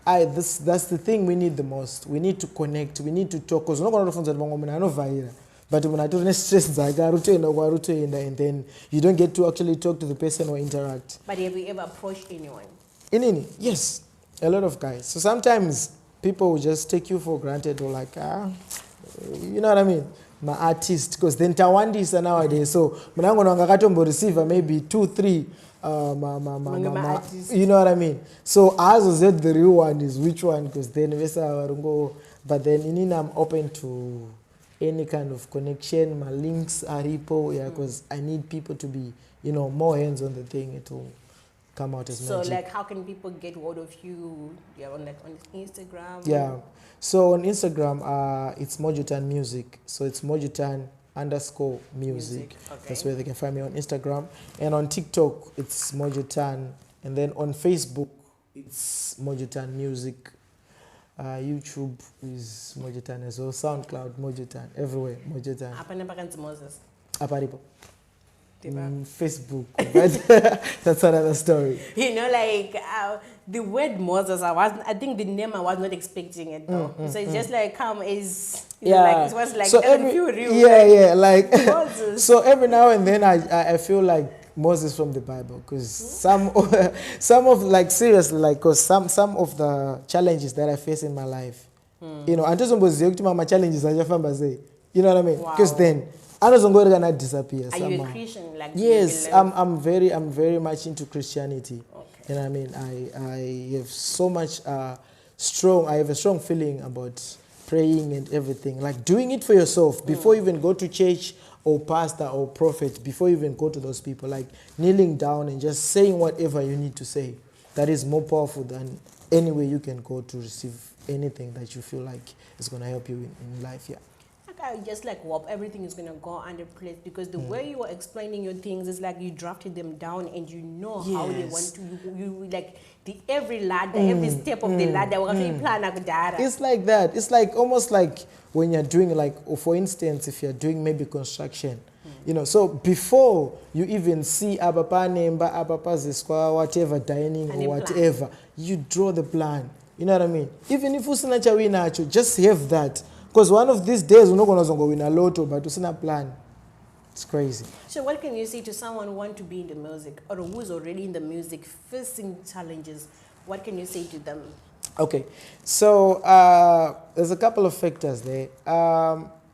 that's the thing we need the most. We need to connect. We need to talk. Because no one knows but when I do stress, and then you don't get to actually talk to the person or interact. But have you ever approached anyone? Yes, a lot of guys. So sometimes people will just take you for granted or like, you know what I mean? My artist, because then Tawandis are nowadays. So when I'm going to receive maybe 2, 3. You know what I mean? So as I said, the real one is which one? Because then but then I'm open to any kind of connection. My links are repo, because I need people to be, more hands on the thing. It will come out as magic. So like, how can people get hold of you? On Instagram? Yeah. So on Instagram, it's Mojo Tahn Music. So it's Mojo Tahn _music. Okay. That's where they can find me on Instagram. And on TikTok, it's Mojo Tahn. And then on Facebook, it's Mojo Tahn Music. YouTube is Mojo Tahn as well. SoundCloud, Mojo Tahn. Everywhere, Mojo Tahn. Aparipo. Facebook. But that's another story. The word Moses, I think the name I was not expecting it though. So it's just like it was like so Moses. So every now and then I feel like Moses from the Bible, because some of like seriously, like, because some of the challenges that I face in my life, my challenges are you know what I mean? Because then I don't gonna disappear. Are you a Christian? Like, yes, I'm very much into Christianity. Okay. You know what I mean? I have so much I have a strong feeling about praying and everything. Like doing it for yourself before you even go to church or pastor or prophet, before you even go to those people, like kneeling down and just saying whatever you need to say. That is more powerful than any way you can go to receive anything that you feel like is going to help you in life. Yeah. I just like everything is gonna go under place, because the way you are explaining your things is like you drafted them down and you know how they want to. You like every ladder, every step of the ladder. It's like that. It's like almost like when you're doing, like, for instance, if you're doing maybe construction, so before you even see whatever dining or whatever, you draw the plan. You know what I mean? Even if you just have that. Because one of these days, we're not going to win a lotto, but it's not a plan. It's crazy. So what can you say to someone who wants to be in the music, or who's already in the music, facing challenges? What can you say to them? Okay. So there's a couple of factors there.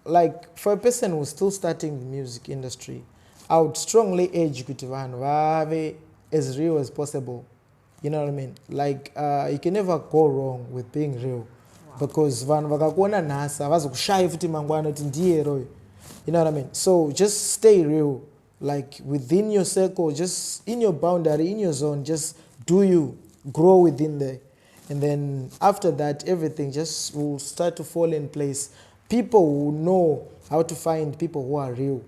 Like, for a person who's still starting the music industry, I would strongly urge you to as real as possible. You know what I mean? Like, you can never go wrong with being real. Because vanhu vakakuona nhasi havazokushayi futi mangwana kuti ndiye royo. You know what I mean? So just stay real, like within your circle, just in your boundary, in your zone, just do you, grow within there. And then after that, everything just will start to fall in place. People will know how to find people who are real.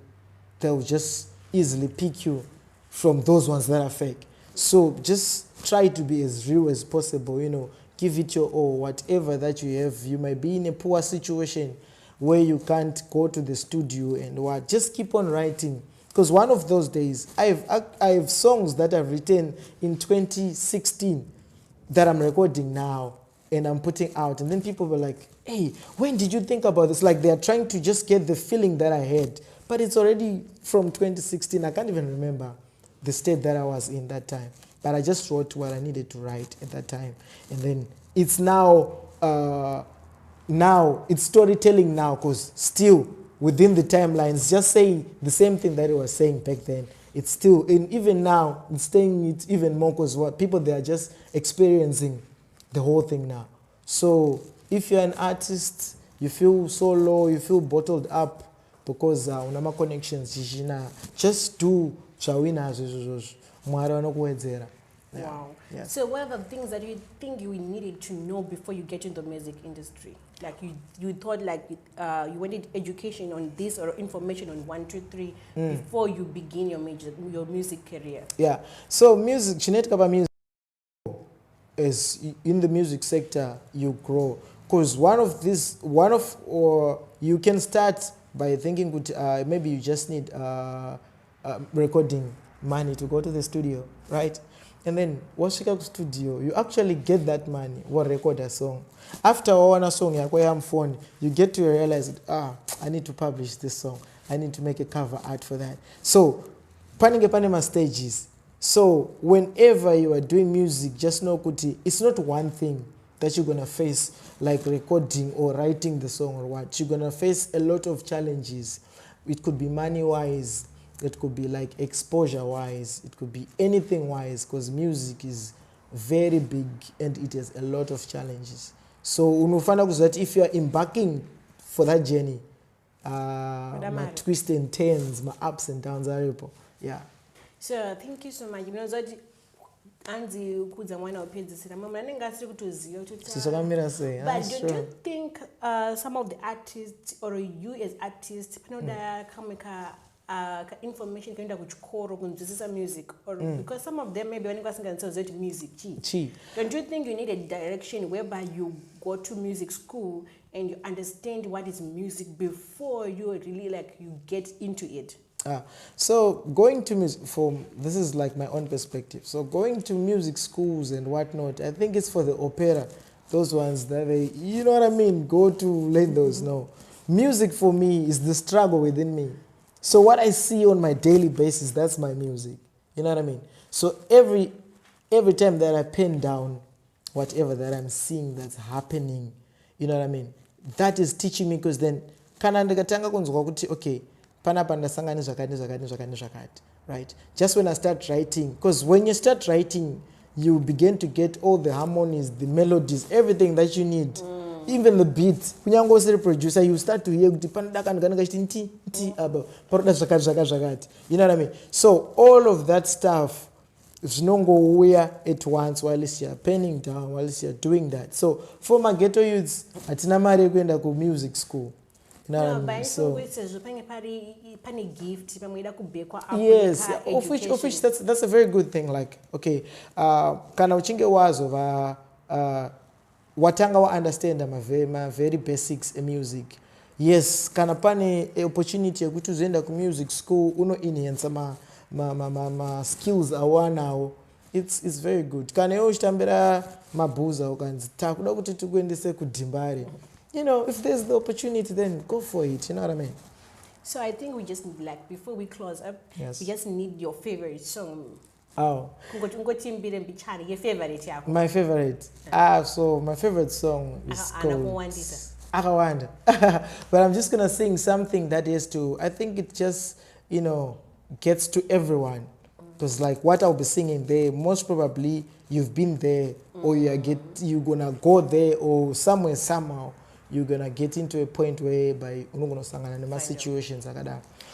They'll just easily pick you from those ones that are fake. So just try to be as real as possible, Give it your all, whatever that you have. You might be in a poor situation where you can't go to the studio and what. Just keep on writing. Because one of those days, I have songs that I've written in 2016 that I'm recording now and I'm putting out. And then people were like, hey, when did you think about this? Like, they're trying to just get the feeling that I had. But it's already from 2016. I can't even remember the state that I was in that time. But I just wrote what I needed to write at that time. And then it's now it's storytelling now, because still within the timelines, just saying the same thing that it was saying back then. It's still, and even now, it's saying it even more, because what people, they are just experiencing the whole thing now. So if you're an artist, you feel so low, you feel bottled up because unama connections, just do chawina mwari wanokuwedzera. Yeah. Wow. Yes. So what are the things that you think you needed to know before you get into the music industry? Like you thought like you wanted education on this or information on 1, 2, 3 before you begin your music career. Yeah. So music, chinetika pa music is in the music sector you grow. Because or you can start by thinking maybe you just need recording money to go to the studio, right? And then once you go to studio, you actually get that money or record a song. After one song, you get to realize that, I need to publish this song. I need to make a cover art for that. So, panima stages. So, whenever you are doing music, just know kuti it's not one thing that you're gonna face, like recording or writing the song or what. You're gonna face a lot of challenges. It could be money-wise, it could be like exposure-wise, it could be anything-wise, because music is very big and it has a lot of challenges. So, unofana that if you are embarking for that journey, my twists and turns, my ups and downs are real. Yeah. So thank you so much. You know that Andy ukudza mwana upedzisira mama anenge asiri kutoziva kuti but don't you think some of the artists or you as artists panoda kameka information kaenda kuchikoro kunzwisisa music or because some of them maybe vanenge vasinganatsoziva kuti music chi. Don't you think you need a direction whereby you go to music school and you understand what is music before you really like you get into it? So going to music, this is like my own perspective. So going to music schools and whatnot, I think it's for the opera, those ones that they, you know what I mean, go to learn those. No, music for me is the struggle within me. So what I see on my daily basis, that's my music. You know what I mean? So every time that I pen down whatever that I'm seeing that's happening, you know what I mean, that is teaching me, because then kana ndikatanga kunzwa kuti okay, right? Just when I start writing, because when you start writing, you begin to get all the harmonies, the melodies, everything that you need, even the beat. When you go to the producer, you start to hear, you know what I mean? So all of that stuff is no go where at once while you're penning down, while you're doing that. So for my ghetto youths, atina mari kwenda ku music school. No, but so gift, yes, of which that's a very good thing. Like, okay, kana uchinge wazo watanga wa understand ma very basics in music. Yes, kana pane opportunity ya kuti uzoenda ku music school uno enhance ma skills awana. It's very good. Kana yo uchitambira mabuza ukanzi takuda kuti tikuendese kudimbari. You know, if there's the opportunity, then go for it. You know what I mean? So I think we just need, like, before we close up, yes, we just need your favorite song. Oh. Your favorite. My favorite. So my favorite song is called Akawanda. But I'm just gonna sing something that is I think it just, you know, gets to everyone. Because like what I'll be singing there, most probably you've been there, or you're gonna go there, or somewhere somehow you're gonna get into a point whereby situations.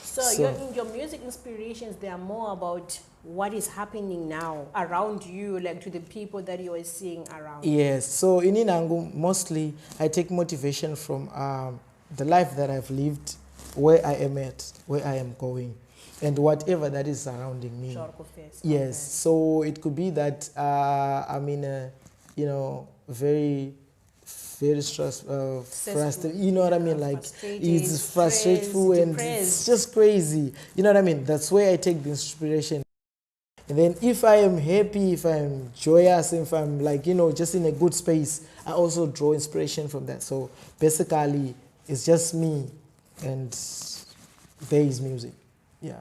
So your music inspirations, they are more about what is happening now around you, like to the people that you are seeing around. Yes. So in Inangu, mostly I take motivation from the life that I've lived, where I am at, where I am going, and whatever that is surrounding me. Yes. Okay. So it could be that I'm in a, you know, very stressful, you know what I mean? Like it's frustrating and it's just crazy. You know what I mean? That's where I take the inspiration. And then if I am happy, if I'm joyous, if I'm like, you know, just in a good space, I also draw inspiration from that. So basically, it's just me and there is music. Yeah.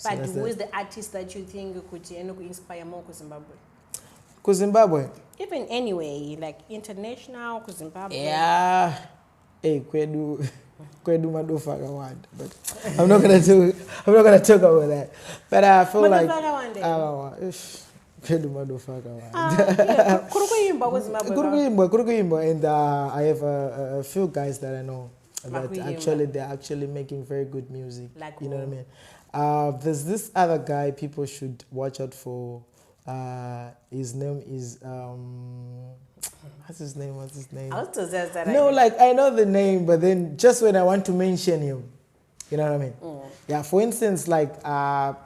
But so who is the artist that you think could inspire more to Zimbabwe? Zimbabwe? Even anyway, like international, Zimbabwe. Yeah. Hey, kwedu madofa kawanda, but I'm not gonna talk about that. But I feel like kwedu madofa kawanda. Kurukuimba, and I have a few guys that I know that they're actually making very good music. Like you know what I mean? There's this other guy people should watch out for. His name is what's his name? Also says that No, like I know the name, but then just when I want to mention him, you know what I mean? Yeah. For instance, like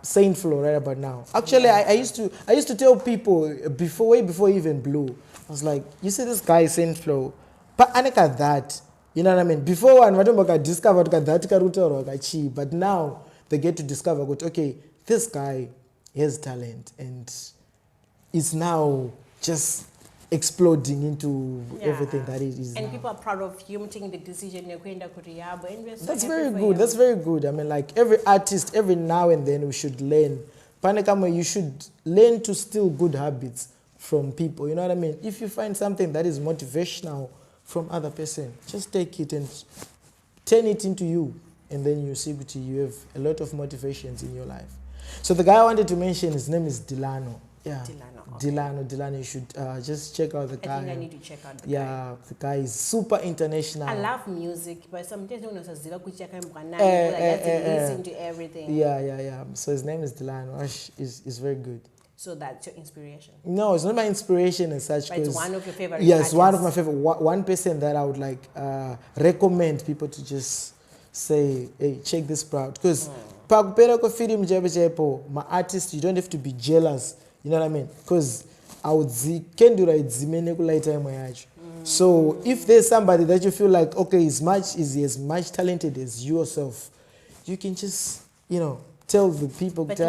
Saint Flo right about now. Actually, I used to tell people way before he even blew. I was like, you see this guy Saint Flo, but I look at that. You know what I mean? Before one, I discovered that, but now they get to discover, okay, this guy has talent and is now just exploding into everything that it is and now. people are proud of him taking the decision. That's very good. That's very good. I mean, like every artist, every now and then we should learn. Panekamo, you should learn to steal good habits from people. You know what I mean? If you find something that is motivational from other person, just take it and turn it into you. And then you see that you have a lot of motivations in your life. So the guy I wanted to mention, his name is Delano. Yeah. Delano, you should just check out the guy. I think I need to check out the guy. Yeah, the guy is super international. I love music, but sometimes when I listen to everything. Yeah. So his name is Delano. Is very good. So that's your inspiration? No, it's not my inspiration as such. But it's one of your favorite Yes, artists. one of my favorite. One person that I would like recommend people to just say, hey, check this out. Because my artist, you don't have to be jealous. You know what I mean? Because I would can do right. So if there's somebody that you feel like, okay, is as much talented as yourself, you can just, tell the people. But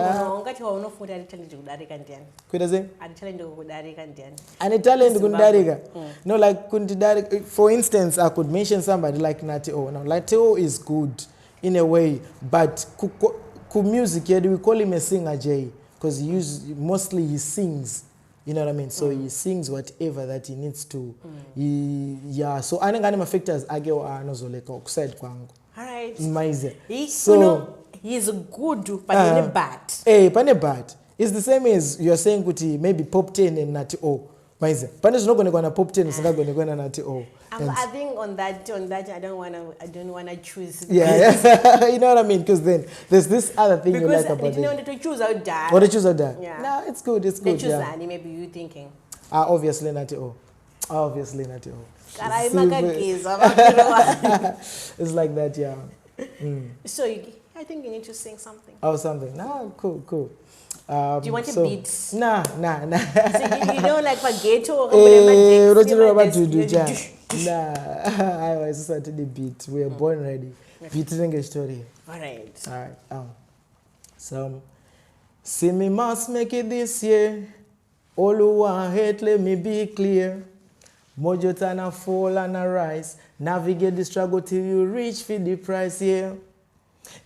no, like for instance, I could mention somebody like Nati O. Now, Nati O is good in a way, but music, we call him a singer, Jay, because mostly he sings. You know what I mean? So he sings whatever that he needs to. So anengane factors age anozoleka okuside kwangu. Alright. So he's good, but in a bad. Pane bad. It's the same as you're saying kuti maybe pop 10 and Nati O. Maize. Pane is not going to go pop 10 and going to Nati O. I think on that I don't wanna choose. Yeah. You know what I mean? Because then there's this other thing because you like about it. Because to choose out that. Or to choose out that. Yeah. No, it's good. It's good. Choose that. Maybe you thinking. Obviously Nati O. Obviously Nati O. It's like that, yeah. So I think you need to sing something. Oh, something. No, cool. Do you want a beat? Nah. So you don't like spaghetti or Nah, I was just at the beat. We are born ready. Beat is a story. Alright. So, see me must make it this year. All who are hate, let me be clear. Mojo Tahn fall and arise. Navigate the struggle till you reach for the price, yeah.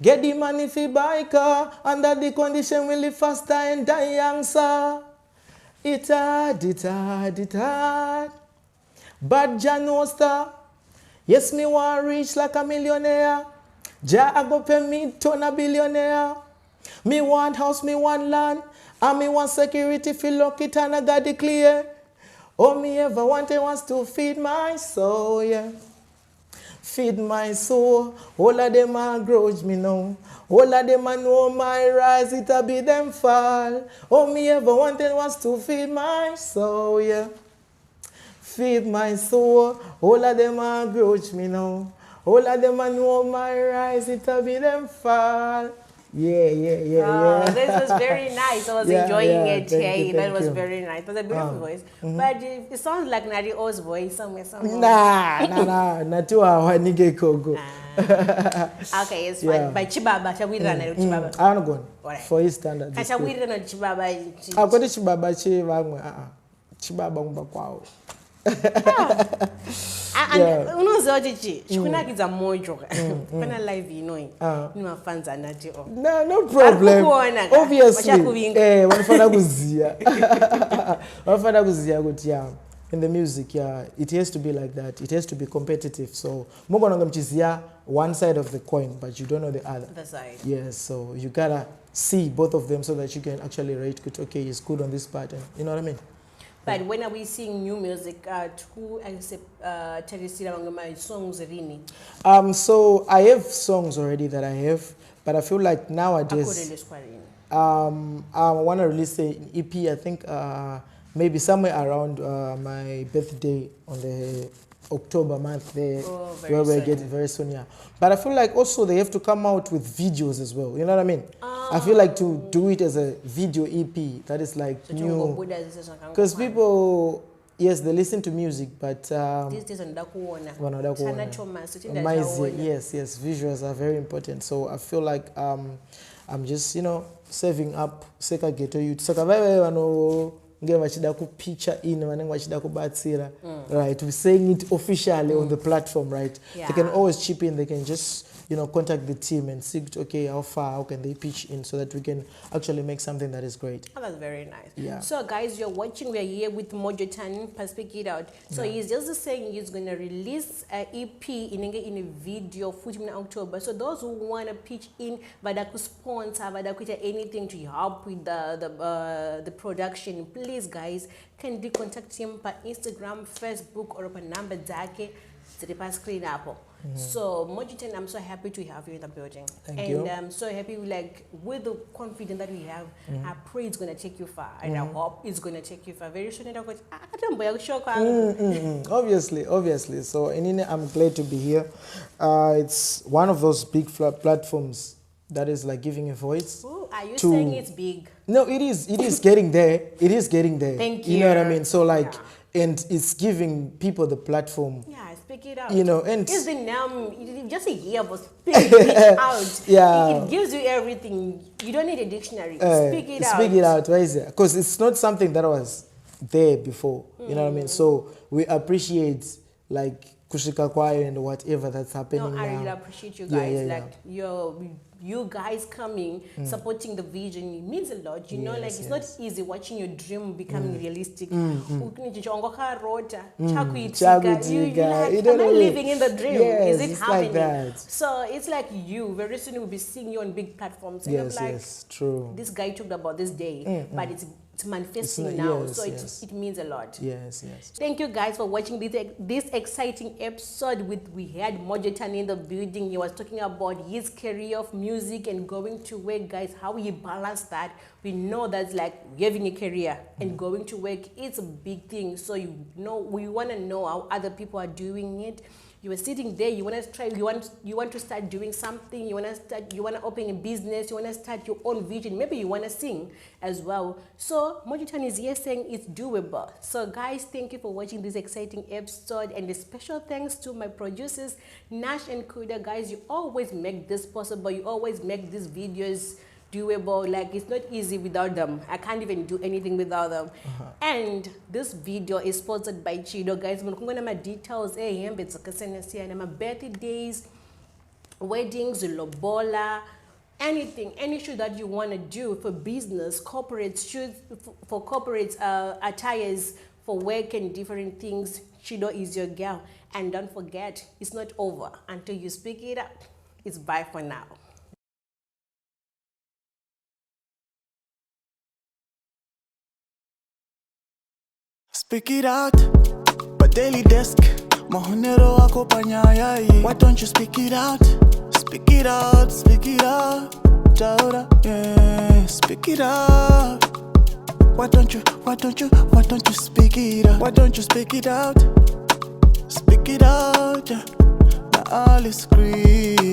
Get the money for buy car. Under the condition we live faster and die young, sir. It hard. But Jah knows star. Yes, me want reach like a millionaire. Jah I go pay me turn a billionaire. Me want house, me want land. And me want security feel lucky and I got it clear. All me ever wanted was to feed my soul, yeah. Feed my soul. All of them are grudge me now. All of them I know my rise, it'll be them fall. All me ever wanted was to feed my soul, yeah. Feed my soul. All of them are grudge me now. All of them I know my rise, it'll be them fall. Yeah. This was very nice. I was enjoying it. That was very nice. It was a beautiful voice. But it sounds like Nadi O's voice somewhere. Nah. Nati wa nige kogo. Okay, it's fine. By Chibaba, Chawira na Chibaba. I don't go. For his standards. Chawira na Chibaba. I've got Chibaba Chibaba ngba kwao. Unozoji chikunakidza mojo kana live inoi nimafanza nati no problem obviously wanafana kuzia kuti in the music it has to be like that, it has to be competitive, so mogononga mchizia one side of the coin but you don't know the other side. Yes, so you gotta see both of them so that you can actually rate good, okay, he's good on this part, and you know what I mean. But when are we seeing new music? Who accept my songs really? So I have songs already that I have, but I feel like nowadays I want to release an EP, I think maybe somewhere around my birthday on the October month there, where we get it very soon, yeah. But I feel like also they have to come out with videos as well, you know what I mean? I feel like to do it as a video EP, that is like new, because people, yes, they listen to music, but these days yes, visuals are very important. So I feel like I'm just, you know, saving up seka ghetto youth. Saka bye wano nge vachida ku picture in vanenge vachida kubatsira, right? We're saying it officially on the platform, right? Yeah. They can always chip in. They can just, you know, contact the team and see, okay, how can they pitch in so that we can actually make something that is great. Oh, that's very nice. Yeah. So guys, you're watching, we're here with Mojo Tahn, Speak It Out. So he's just saying he's going to release an EP in a video in October. So those who want to pitch in, but sponsor, but anything to help with the production, please guys, can you contact him by Instagram, Facebook, or by number zake screen apple. So Mojo Tahn, I'm so happy to have you in the building. Thank you. And I'm so happy, like, with the confidence that we have, I pray it's going to take you far. And I hope it's going to take you far. Very soon, Obviously. So, Enine, I'm glad to be here. It's one of those big platforms that is like giving a voice. Ooh, are you saying it's big? No, it is getting there. It is getting there. Thank you. You know what I mean? So, like, and it's giving people the platform. Yeah, speak it out. You know, and it's the just a year of speak it out. Yeah. It gives you everything. You don't need a dictionary. Speak it out. Speak it out. Why is it? Because it's not something that was there before. You know what I mean? So we appreciate like Kushika Kwayo and whatever that's happening now. I really appreciate you guys. You guys coming, supporting the vision, it means a lot. You know, like it's not easy watching your dream becoming realistic. Am I living in the dream? Yes, is it it's happening? Like that. So it's like you. Very soon we'll be seeing you on big platforms. And Yes, I'm like, yes, true. This guy talked about this day, but it's manifesting now, so it means a lot. Yes. Thank you guys for watching this exciting episode. We had Mojo Tahn in the building. He was talking about his career of music and going to work, guys, how he balanced that. We know that's like having a career and going to work, it's a big thing. So we want to know how other people are doing it. You were sitting there, you want to try, you want to start doing something, you want to open a business, you want to start your own vision, maybe you want to sing as well. So Mojo Tahn is here saying it's doable. So guys, thank you for watching this exciting episode, and a special thanks to my producers, Nash and Kuda. Guys, you always make this possible, you always make these videos doable. Like, it's not easy without them. I can't even do anything without them. And this video is sponsored by Chido, guys. My details, my birthdays, weddings, lobola, anything, any shoot that you want to do for business, corporate shoots, for corporate attires, for work and different things. Chido is your girl. And don't forget, it's not over until you speak it out. It's bye for now. Speak it out, but daily desk. Mahonero wako panyayai. Why don't you speak it out? Speak it out, speak it out. Taura, yeah, speak it out. Why don't you speak it out? Why don't you speak it out? Speak it out, yeah. Now all is green.